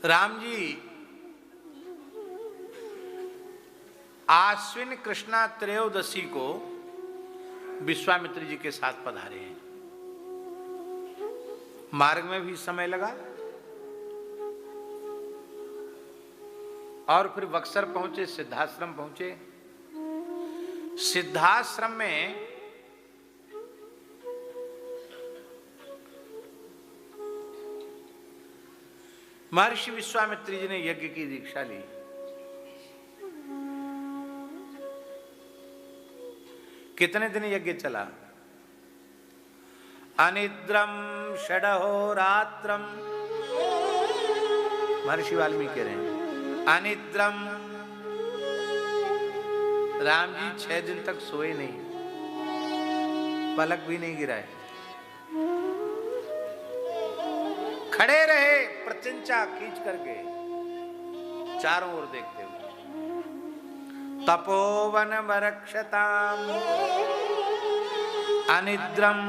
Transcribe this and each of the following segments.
राम जी आश्विन कृष्णा त्रयोदशी को विश्वामित्र जी के साथ पधारे हैं। मार्ग में भी समय लगा और फिर बक्सर पहुंचे, सिद्धाश्रम पहुंचे। सिद्धाश्रम में महर्षि विश्वामित्र जी ने यज्ञ की दीक्षा ली। कितने दिन यज्ञ चला? अनिद्रम षडहोरात्रम, महर्षि वाल्मीकि कह रहे हैं अनिद्रम। राम जी 6 दिन तक सोए नहीं, पलक भी नहीं गिराए, खड़े रहे प्रत्यंचा खींच करके चारों ओर देखते हुए। तपोवन वरक्षताम अनिद्रम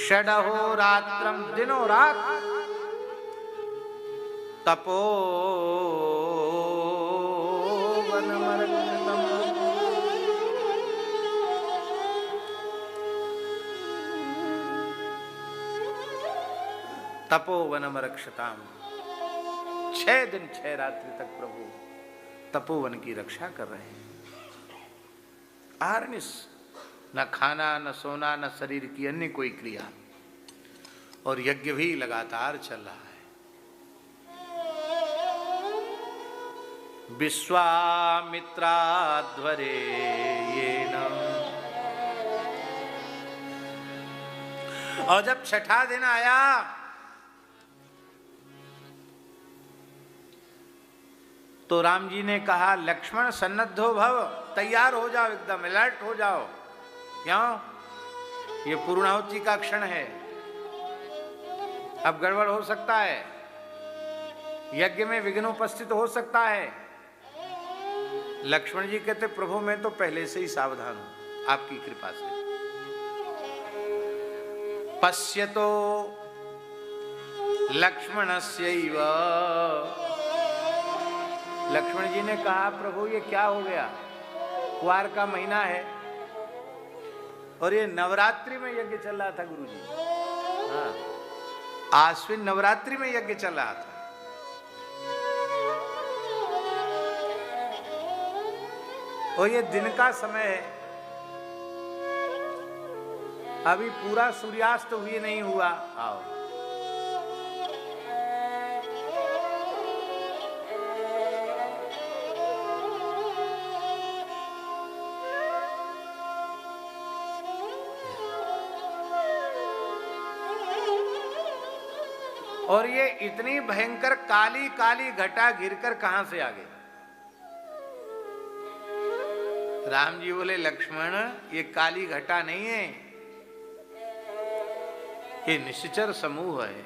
षडहोरात्रम, दिनों रात तपोवन वरक्षतम। तपोवन वरक्षताम, 6 दिन 6 रात्रि तक प्रभु तपोवन की रक्षा कर रहे हैं। अहर्निश, न खाना न सोना न शरीर की अन्य कोई क्रिया, और यज्ञ भी लगातार चल रहा है। विश्वामित्राध्वरे येन, और जब छठा दिन आया तो राम जी ने कहा लक्ष्मण सन्नद्धो भव, तैयार हो जाओ, एकदम अलर्ट हो जाओ। क्यों? ये पूर्णाहुति का क्षण है, अब गड़बड़ हो सकता है, यज्ञ में विघ्न उपस्थित हो सकता है। लक्ष्मण जी कहते प्रभु मैं तो पहले से ही सावधान हूं आपकी कृपा से। पश्यतो लक्ष्मणस्यैव, लक्ष्मण जी ने कहा प्रभु ये क्या हो गया? कुआर का महीना है और ये नवरात्रि में यज्ञ चल रहा था गुरु जी। हाँ, आश्विन नवरात्रि में यज्ञ चल रहा था। और ये दिन का समय है, अभी पूरा सूर्यास्त हुए नहीं हुआ। आओ, और ये इतनी भयंकर काली काली घटा गिरकर कहां से आ गई? राम जी बोले लक्ष्मण ये काली घटा नहीं है, ये निश्चर समूह है,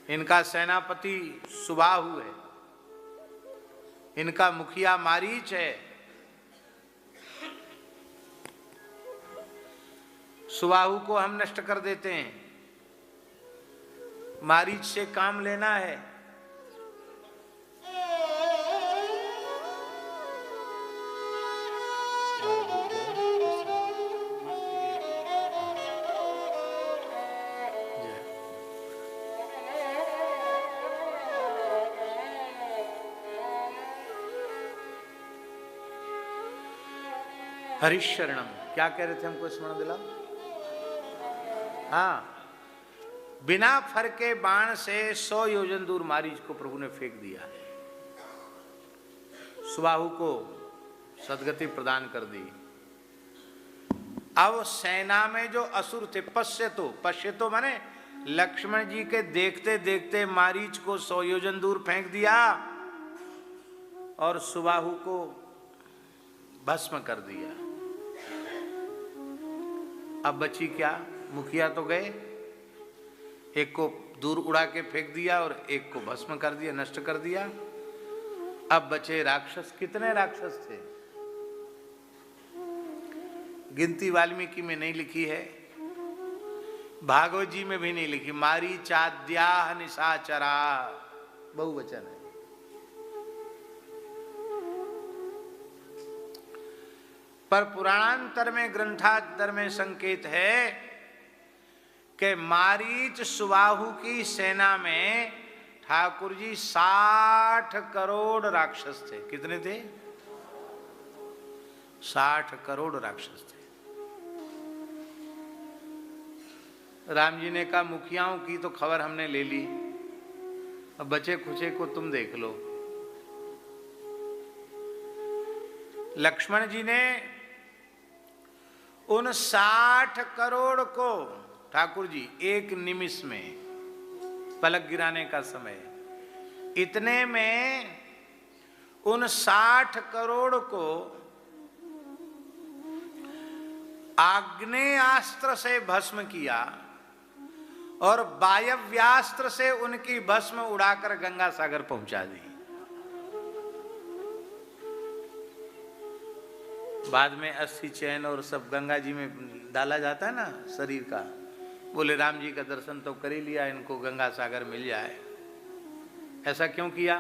इनका सेनापति सुबाहु है, इनका मुखिया मारीच है। सुबाहु को हम नष्ट कर देते हैं, मारीच से काम लेना है। हरिशरणम, क्या कह रहे थे हमको स्मरण दिलाओ? हाँ, बिना फर के बाण से 100 योजन दूर मारीच को प्रभु ने फेंक दिया, सुबाहु को सदगति प्रदान कर दी। अब सेना में जो असुर थे, पश्यतो माने लक्ष्मण जी के देखते देखते मारीच को 100 योजन दूर फेंक दिया और सुबाहु को भस्म कर दिया। अब बची क्या? मुखिया तो गए, एक को दूर उड़ा के फेंक दिया और एक को भस्म कर दिया, नष्ट कर दिया। अब बचे राक्षस। कितने राक्षस थे? गिनती वाल्मीकि में नहीं लिखी है, भागवत जी में भी नहीं लिखी। मारीचाद्याः निशाचरा बहुवचन है। पर पुराणांतर में, ग्रंथांतर में संकेत है कि मारीच सुबाहु की सेना में ठाकुर जी 60 करोड़ राक्षस थे। कितने थे? 60 करोड़ राक्षस थे। राम जी ने कहा मुखियाओं की तो खबर हमने ले ली, अब बचे खुचे को तुम देख लो। लक्ष्मण जी ने उन 60 करोड़ को ठाकुर जी एक निमिष में, पलक गिराने का समय, इतने में उन 60 करोड़ को आग्नेयास्त्र से भस्म किया और वायव्यास्त्र से उनकी भस्म उड़ाकर गंगा सागर पहुंचा दी। बाद में 80 चैन और सब गंगा जी में डाला जाता है ना शरीर का। बोले राम जी का दर्शन तो कर ही लिया, इनको गंगा सागर मिल जाए। ऐसा क्यों किया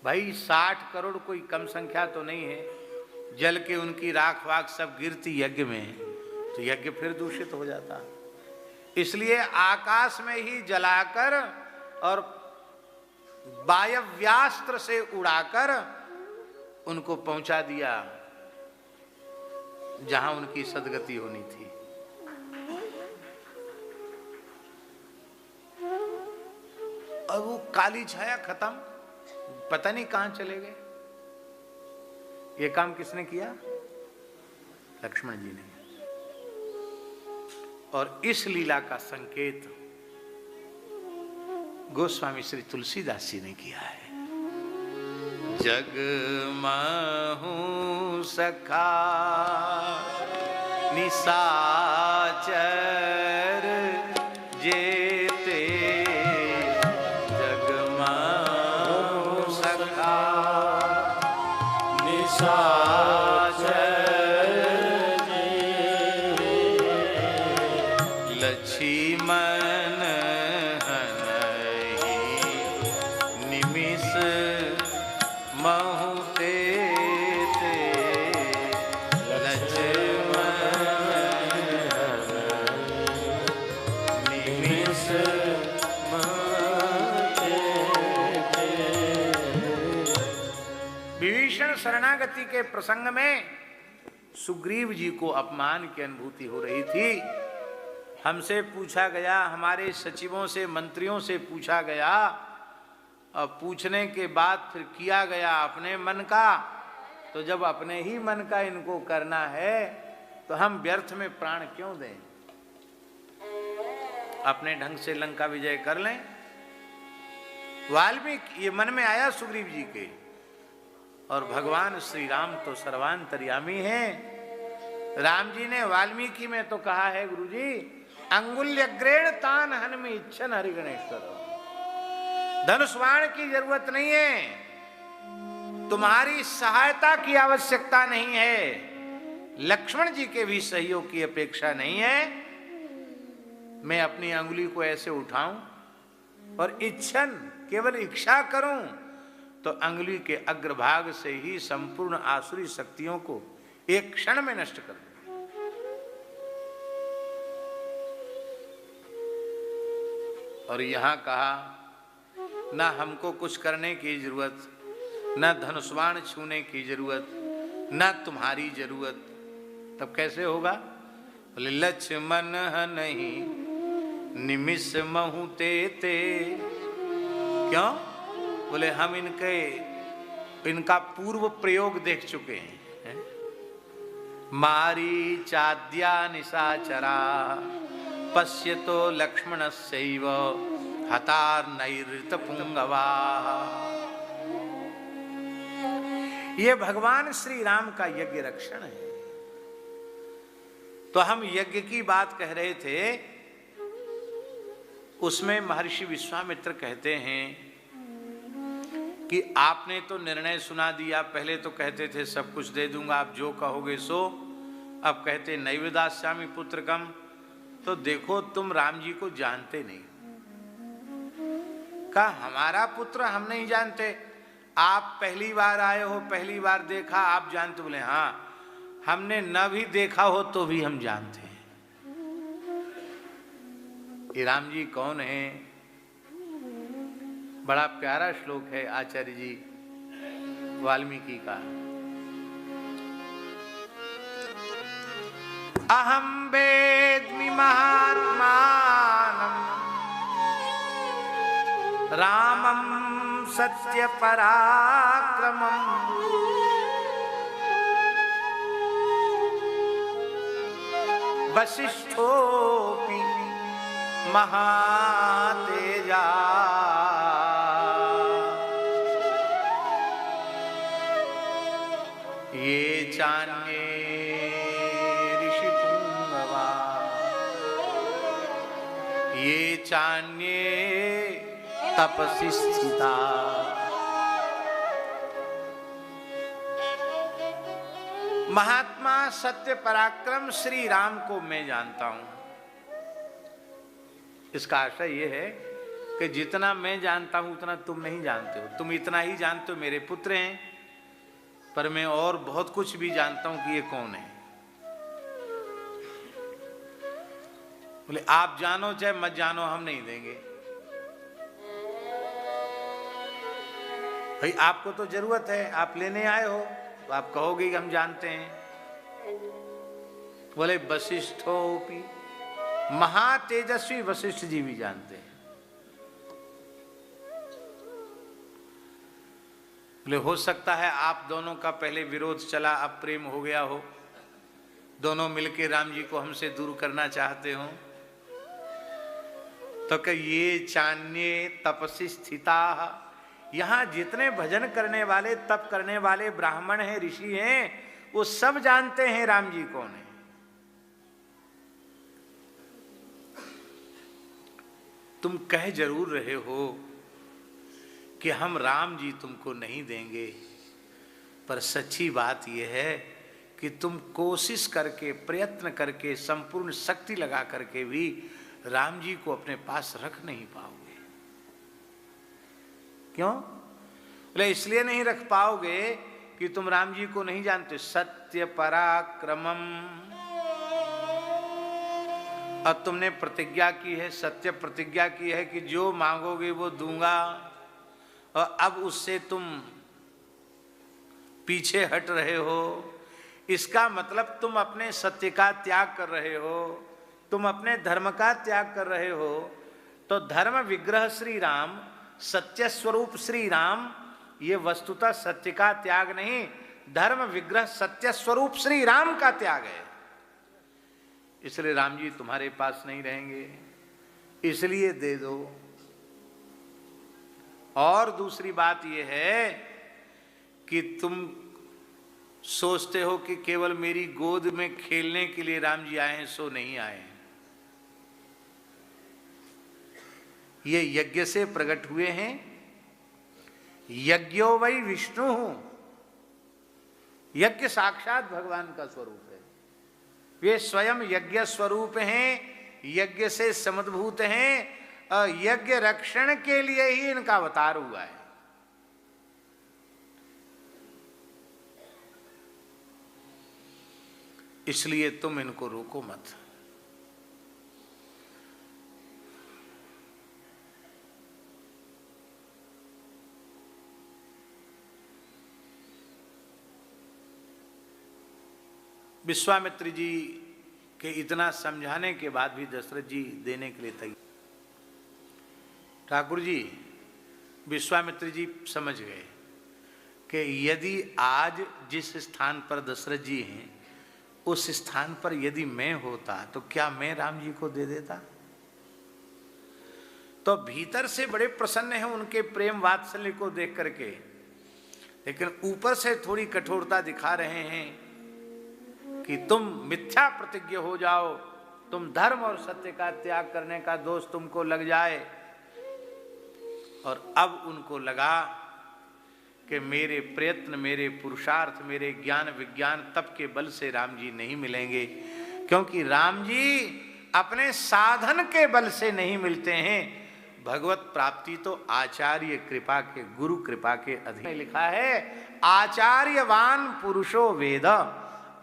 भाई? 60 करोड़ कोई कम संख्या तो नहीं है। जल के उनकी राख वाख सब गिरती यज्ञ में, तो यज्ञ फिर दूषित हो जाता। इसलिए आकाश में ही जलाकर और वायव्यास्त्र से उड़ाकर उनको पहुंचा दिया जहां उनकी सदगति होनी थी। और वो काली छाया खत्म, पता नहीं कहां चले गए। ये काम किसने किया? लक्ष्मण जी ने। और इस लीला का संकेत गोस्वामी श्री तुलसीदास जी ने किया है। जग महु सखा निशाचर जेते, जग महु सखा निशाचर लक्ष्मण हनहि निमिष महुते ते, लक्ष्मण निमिष महुते ते। विभीषण शरणागति के प्रसंग में सुग्रीव जी को अपमान की अनुभूति हो रही थी। हमसे पूछा गया, हमारे सचिवों से, मंत्रियों से पूछा गया, और पूछने के बाद फिर किया गया अपने मन का। तो जब अपने ही मन का इनको करना है तो हम व्यर्थ में प्राण क्यों दें? अपने ढंग से लंका विजय कर लें। वाल्मीकि, ये मन में आया सुग्रीव जी के। और भगवान श्री राम तो सर्वांतर्यामी हैं। राम जी ने वाल्मीकि में तो कहा है गुरुजी, अंगुल्यग्रेण तान हनमि इच्छन हरिगणेश्वर। धनुष बाण की जरूरत नहीं है, तुम्हारी सहायता की आवश्यकता नहीं है, लक्ष्मण जी के भी सहयोग की अपेक्षा नहीं है। मैं अपनी अंगुली को ऐसे उठाऊं और इच्छन, केवल इच्छा करूं तो अंगुली के अग्रभाग से ही संपूर्ण आसुरी शक्तियों को एक क्षण में नष्ट कर दूं। और यहां कहा ना हमको कुछ करने की जरूरत, ना धनुष्वाण छूने की जरूरत, ना तुम्हारी जरूरत। तब कैसे होगा? बोले लक्ष्मण नहीं निमिष महुते ते। क्यों? बोले हम इनका पूर्व प्रयोग देख चुके हैं। मारीचाद्या निशाचरा पश्यतो लक्ष्मणस्यैव हतार्नैर्ऋतपुंगवा। ये भगवान श्री राम का यज्ञ रक्षण है। तो हम यज्ञ की बात कह रहे थे, उसमें महर्षि विश्वामित्र कहते हैं कि आपने तो निर्णय सुना दिया। पहले तो कहते थे सब कुछ दे दूंगा, आप जो कहोगे सो। अब कहते नैव दास्यामि पुत्रकम, तो देखो तुम राम जी को जानते नहीं। कहा हमारा पुत्र हम नहीं जानते, आप पहली बार आए हो, पहली बार देखा, आप जानते? बोले हाँ, हमने न भी देखा हो तो भी हम जानते हैं ये राम जी कौन है। बड़ा प्यारा श्लोक है आचार्य जी वाल्मीकि का। अहम वेद्मि महात्मानं रामं सत्य पराक्रमं वसिष्ठोऽपि महातेजा ये चान्ये ऋषिपुंगवा ये चान्ये तपसि स्थिता। महात्मा सत्य पराक्रम श्री राम को मैं जानता हूं। इसका आशय यह है कि जितना मैं जानता हूं उतना तुम नहीं जानते हो। तुम इतना ही जानते हो मेरे पुत्र हैं, पर मैं और बहुत कुछ भी जानता हूं कि ये कौन है। बोले आप जानो चाहे मत जानो, हम नहीं देंगे। भाई आपको तो जरूरत है, आप लेने आए हो तो आप कहोगे कि हम जानते हैं। बोले वशिष्ठोपि, महातेजस्वी वशिष्ठ जी भी जानते हैं। बोले हो सकता है आप दोनों का पहले विरोध चला, अब प्रेम हो गया हो, दोनों मिलकर राम जी को हमसे दूर करना चाहते हो। तो कि ये चान्ये तपसि स्थिता, यहां जितने भजन करने वाले, तप करने वाले ब्राह्मण हैं, ऋषि हैं, वो सब जानते हैं राम जी कौन है। तुम कह जरूर रहे हो कि हम राम जी तुमको नहीं देंगे, पर सच्ची बात यह है कि तुम कोशिश करके, प्रयत्न करके, संपूर्ण शक्ति लगा करके भी राम जी को अपने पास रख नहीं पाओगे। क्यों? बोले इसलिए नहीं रख पाओगे कि तुम राम जी को नहीं जानते। सत्य पराक्रमम, अब तुमने प्रतिज्ञा की है, सत्य प्रतिज्ञा की है कि जो मांगोगे वो दूंगा, और अब उससे तुम पीछे हट रहे हो। इसका मतलब तुम अपने सत्य का त्याग कर रहे हो, तुम अपने धर्म का त्याग कर रहे हो। तो धर्म विग्रह श्री राम, सत्य स्वरूप श्री राम, ये वस्तुतः सत्य का त्याग नहीं, धर्म विग्रह सत्य स्वरूप श्री राम का त्याग है। इसलिए राम जी तुम्हारे पास नहीं रहेंगे, इसलिए दे दो। और दूसरी बात यह है कि तुम सोचते हो कि केवल मेरी गोद में खेलने के लिए राम जी आए हैं, सो नहीं आए हैं। ये यज्ञ से प्रकट हुए हैं। यज्ञो वै विष्णु, यज्ञ साक्षात भगवान का स्वरूप है। वे स्वयं यज्ञ स्वरूप हैं, यज्ञ से समुद्भूत हैं, और यज्ञ रक्षण के लिए ही इनका अवतार हुआ है। इसलिए तुम इनको रोको मत। विश्वामित्र जी के इतना समझाने के बाद भी दशरथ जी देने के लिए तैयार। ठाकुर जी, विश्वामित्र जी समझ गए कि यदि आज जिस स्थान पर दशरथ जी हैं, उस स्थान पर यदि मैं होता तो क्या मैं राम जी को दे देता। तो भीतर से बड़े प्रसन्न हैं उनके प्रेम वात्सल्य को देख करके, लेकिन ऊपर से थोड़ी कठोरता दिखा रहे हैं कि तुम मिथ्या प्रतिज्ञ हो जाओ, तुम धर्म और सत्य का त्याग करने का दोष तुमको लग जाए। और अब उनको लगा कि मेरे प्रयत्न, मेरे पुरुषार्थ, मेरे ज्ञान विज्ञान तप के बल से राम जी नहीं मिलेंगे, क्योंकि राम जी अपने साधन के बल से नहीं मिलते हैं। भगवत प्राप्ति तो आचार्य कृपा के, गुरु कृपा के अधीन। लिखा है आचार्यवान पुरुषो वेद।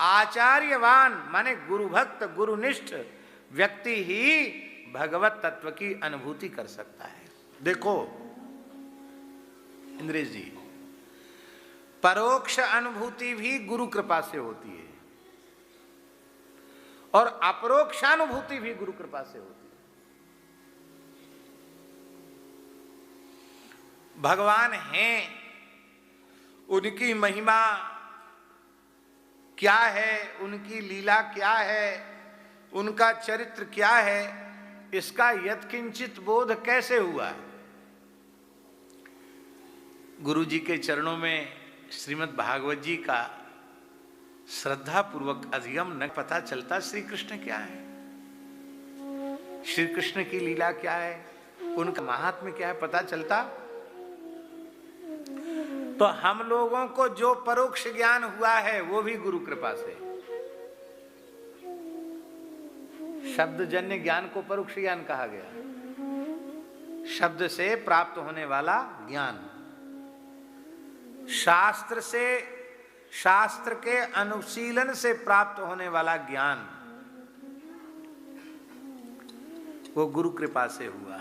आचार्यवान माने गुरु भक्त, गुरुनिष्ठ व्यक्ति ही भगवत तत्व की अनुभूति कर सकता है। देखो इंद्रेश जी, परोक्ष अनुभूति भी गुरु कृपा से होती है और अपरोक्षानुभूति भी गुरु कृपा से होती है। भगवान हैं, उनकी महिमा क्या है, उनकी लीला क्या है, उनका चरित्र क्या है, इसका यत्किंचित बोध कैसे हुआ? गुरु जी के चरणों में श्रीमद् भागवत जी का श्रद्धा पूर्वक अधिगम न पता चलता श्री कृष्ण क्या है, श्री कृष्ण की लीला क्या है, उनका महात्म्य क्या है, पता चलता। तो हम लोगों को जो परोक्ष ज्ञान हुआ है वो भी गुरु कृपा से। शब्दजन्य ज्ञान को परोक्ष ज्ञान कहा गया। शब्द से प्राप्त होने वाला ज्ञान, शास्त्र से, शास्त्र के अनुशीलन से प्राप्त होने वाला ज्ञान, वो गुरु कृपा से हुआ।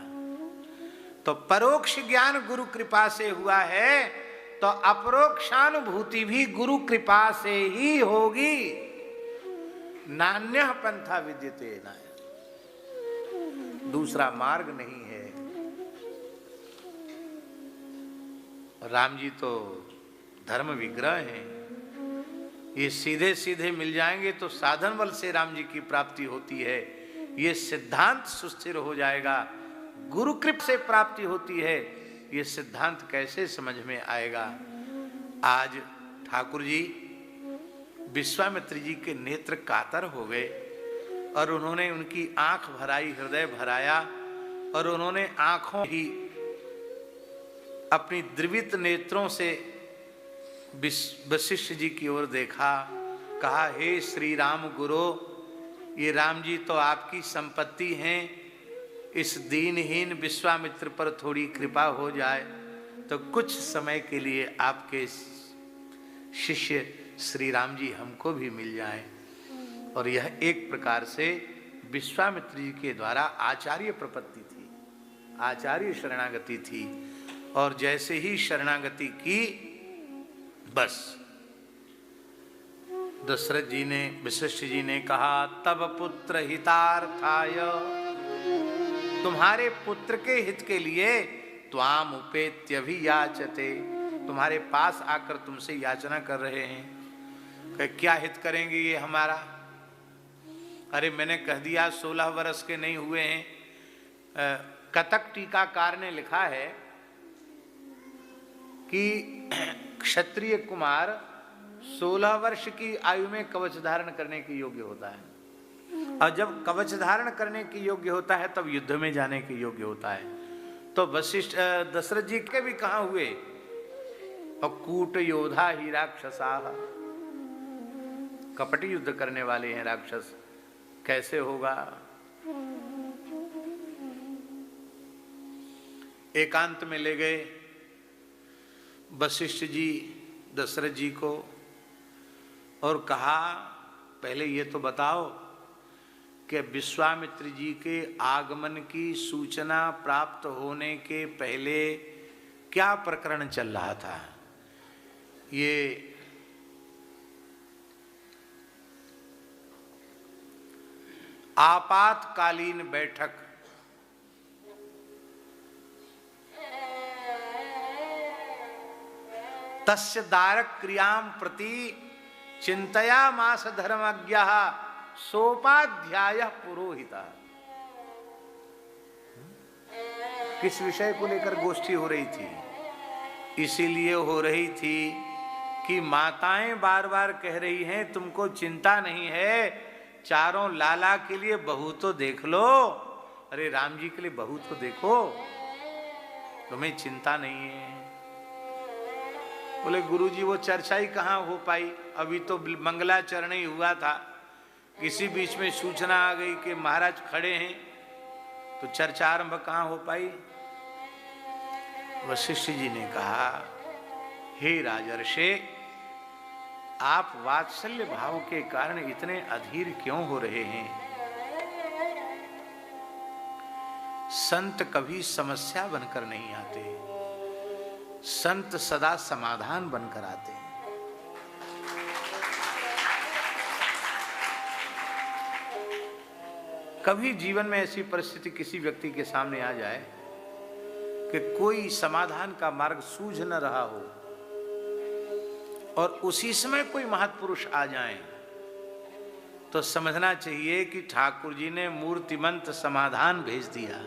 तो परोक्ष ज्ञान गुरु कृपा से हुआ है, तो अपरोक्षानुभूति भी गुरु कृपा से ही होगी। नान्यः पंथा विद्यते न, दूसरा मार्ग नहीं है। राम जी तो धर्म विग्रह हैं, ये सीधे सीधे मिल जाएंगे तो साधन बल से राम जी की प्राप्ति होती है, ये सिद्धांत सुस्थिर हो जाएगा। गुरु कृपा से प्राप्ति होती है, ये सिद्धांत कैसे समझ में आएगा? आज ठाकुर जी विश्वामित्र जी के नेत्र कातर हो गए और उन्होंने उनकी आंख भराई, हृदय भराया, और उन्होंने आंखों ही अपनी द्रवित नेत्रों से वशिष्ठ जी की ओर देखा, कहा हे श्री राम गुरु, ये राम जी तो आपकी संपत्ति हैं, इस दीनहीन विश्वामित्र पर थोड़ी कृपा हो जाए तो कुछ समय के लिए आपके शिष्य श्री राम जी हमको भी मिल जाए। और यह एक प्रकार से विश्वामित्र जी के द्वारा आचार्य प्रपत्ति थी, आचार्य शरणागति थी। और जैसे ही शरणागति की, बस दशरथ जी ने, वशिष्ठ जी ने कहा तब पुत्र हितार्थाय, तुम्हारे पुत्र के हित के लिए त्वाम उपेत्य भी याचते, तुम्हारे पास आकर तुमसे याचना कर रहे हैं। क्या हित करेंगे ये हमारा? अरे मैंने कह दिया 16 वर्ष के नहीं हुए हैं। कतक टीकाकार ने लिखा है कि क्षत्रिय कुमार 16 वर्ष की आयु में कवच धारण करने के योग्य होता है, और जब कवच धारण करने के योग्य होता है तब युद्ध में जाने के योग्य होता है। तो वशिष्ठ दशरथ जी के भी कहाँ हुए? और कूट योद्धा ही राक्षसाः, कपटी युद्ध करने वाले हैं राक्षस, कैसे होगा? एकांत में ले गए वशिष्ठ जी दशरथ जी को और कहा पहले ये तो बताओ कि विश्वामित्र जी के आगमन की सूचना प्राप्त होने के पहले क्या प्रकरण चल रहा था? ये आपातकालीन बैठक, तस्य दारक क्रियाम प्रति चिंतयामास धर्मज्ञः सोपाध्याय पुरोहिता। किस विषय को लेकर गोष्ठी हो रही थी? इसीलिए हो रही थी कि माताएं बार बार कह रही हैं तुमको चिंता नहीं है, चारों लाला के लिए बहू तो देख लो। अरे राम जी के लिए बहू तो देखो, तुम्हें चिंता नहीं है। बोले गुरुजी वो चर्चा ही कहाँ हो पाई, अभी तो मंगलाचरण ही हुआ था, किसी बीच में सूचना आ गई कि महाराज खड़े हैं, तो चर्चा आरंभ कहां हो पाई। वशिष्ठ जी ने कहा, हे राजर्षे, आप वात्सल्य भाव के कारण इतने अधीर क्यों हो रहे हैं। संत कभी समस्या बनकर नहीं आते, संत सदा समाधान बनकर आते हैं। कभी जीवन में ऐसी परिस्थिति किसी व्यक्ति के सामने आ जाए कि कोई समाधान का मार्ग सूझ न रहा हो और उसी समय कोई महत्पुरुष आ जाए, तो समझना चाहिए कि ठाकुर जी ने मूर्तिमंत समाधान भेज दिया।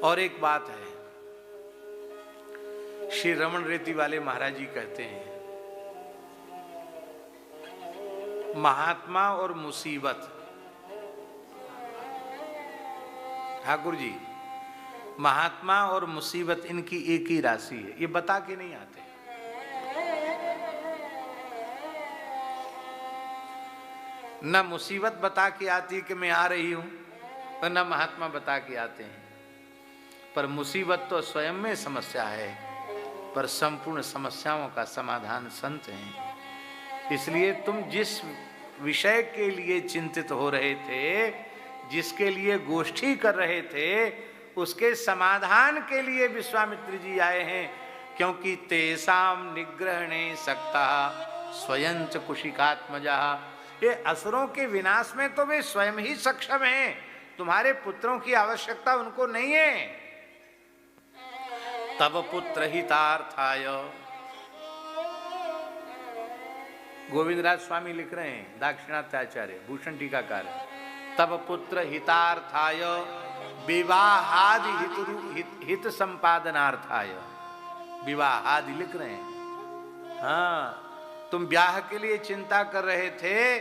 और एक बात है, श्री रमन रेती वाले महाराज जी कहते हैं, महात्मा और मुसीबत, ठाकुर जी, महात्मा और मुसीबत इनकी एक ही राशि है, ये बता के नहीं आते। न मुसीबत बता के आती कि मैं आ रही हूं, और न महात्मा बता के आते हैं। पर मुसीबत तो स्वयं में समस्या है, पर संपूर्ण समस्याओं का समाधान संत हैं। इसलिए तुम जिस विषय के लिए चिंतित हो रहे थे, जिसके लिए गोष्ठी कर रहे थे, उसके समाधान के लिए विश्वामित्र जी आए हैं। क्योंकि तेसाम निग्रहणे सक्ता स्वयं च कुशिकात्मजा, ये असुरों के विनाश में तो वे स्वयं ही सक्षम हैं, तुम्हारे पुत्रों की आवश्यकता उनको नहीं है। तब पुत्र हितार्थाय, गोविंदराज स्वामी लिख रहे हैं, दाक्षिणात्याचार्य भूषण टीकाकार, तब पुत्र हितार्थाय विवाहादि हित संपादनार्थाय, विवाहादि लिख रहे हैं। हाँ, तुम ब्याह के लिए चिंता कर रहे थे,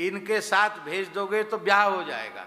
इनके साथ भेज दोगे तो ब्याह हो जाएगा।